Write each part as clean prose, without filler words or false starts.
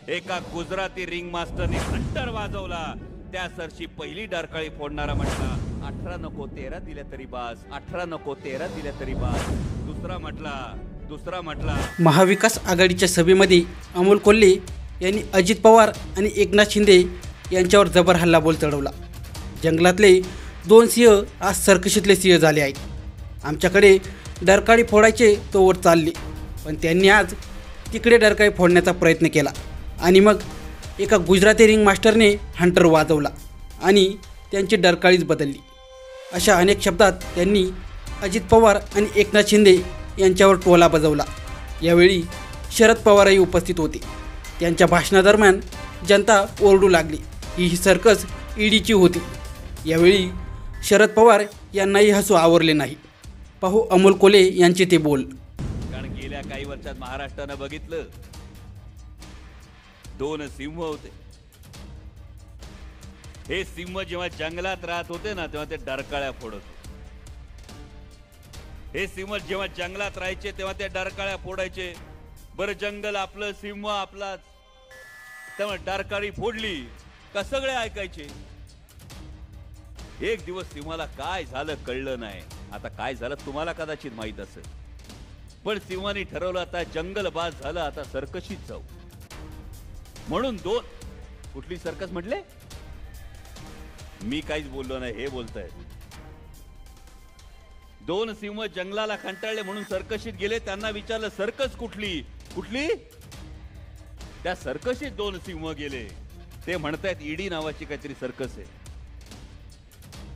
एका Gujarati ring मास्टरने Hunter वाजवला। त्या सरशी पहिली डरकाळी फोडणारा म्हटला 18 नको 13 दिल्या तरी बास, 18 नको 13 दिल्या तरी बास। दुसरा म्हटला महाविकास आघाडीच्या सभेमध्ये अमोल कोल्हे यांनी अजित पवार आणि एकनाथ शिंदे यांच्यावर जबर हल्लाबोल चढवला। जंगलातले 2 सिंह आज सर्कशीतले सिंह झाले आहेत। आमच्याकडे डरकाळी फोडायचे तोवर चालले, पण त्यांनी आज तिकडे डरकाळी फोडण्याचा प्रयत्न केला आणि मग एका गुजराती रिंग मास्टरने हंटर वाजवला आणि त्यांची डरकाळीच बदलली। अशा अनेक शब्दात त्यांनी अजित पवार आणि एकनाथ शिंदे यांच्यावर टोला बजावला। यावेळी शरद पवारही उपस्थित होते। त्यांच्या भाषणादरम्यान जनता ओरडू लागली ही सर्कस ईडीची होती। यावेळी शरद पवार यांनाही हसू आवरले नाही। पाहू अमोल कोल्हे यांचे ते बोल। कारण गेल्या काही वर्षात महाराष्ट्रानं बघितलं 2 सिंह होते। हे सिंह जेव्हा जंगलात राहत होते ना तेव्हा ते डरकाळ्या फोडत होते। हे सिंह जेव्हा जंगलात राहायचे तेव्हा ते डरकाळ्या फोडायचे। बरं जंगल आपलं सिंह आपलाच, तेव्हा डरकाळी फोडली का सगळे ऐकायचे। एक दिवस सिंहाला काय झालं कळलं नाही। आता काय झालं तुम्हाला कदाचित माहित असेल, पण सिंहाने ठरवलं आता जंगल बाद झालं, आता सर्कशीत जाऊ। म्हणून 2 कुठली सर्कस म्हटले, मी काहीच बोललो नाही, हे बोलतायत। 2 सिंह जंगलाला कंटाळले म्हणून सर्कशीत गेले। त्यांना विचारलं सर्कस कुठली कुठली, त्या सर्कशीत 2 सिंह गेले। ते म्हणतायत ईडी नावाची काहीतरी सर्कस आहे।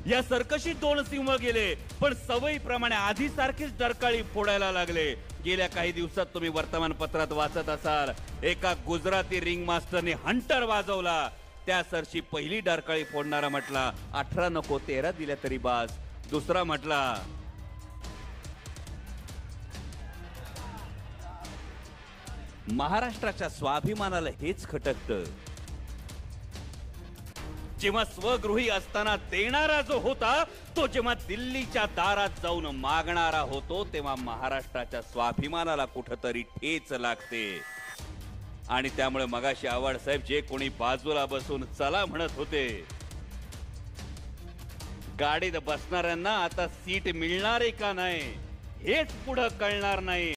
या सर्कशीत 2 सिंह गेले, पण सवयीप्रमाणे आधी सारखीच डरकाळी फोडायला लागले। गेल्या काही दिवसात तुम्ही वर्तमानपत्रात वाचत असाल एका गुजराती रिंग मास्टरने हंटर वाजवला। त्या सरशी पहिली डरकाळी फोडणारा म्हटला 18 नको 13 दिल्या तरी बास। दुसरा म्हटला महाराष्ट्राच्या स्वाभिमानाला हेच खटकतं, जेव्हा स्वगृही असताना देणारा जो होता तो जेव्हा दिल्लीच्या दारात जाऊन मागणारा होतो तेव्हा महाराष्ट्राच्या स्वाभिमानाला कुठेतरी ठेच लागते। आणि त्यामुळे मगाशी आव्हाड साहेब जे कोणी बाजूला बसून चला म्हणत होते, गाडीत बसणाऱ्यांना आता सीट मिळणार आहे का नाही हेच पुढे कळणार नाही।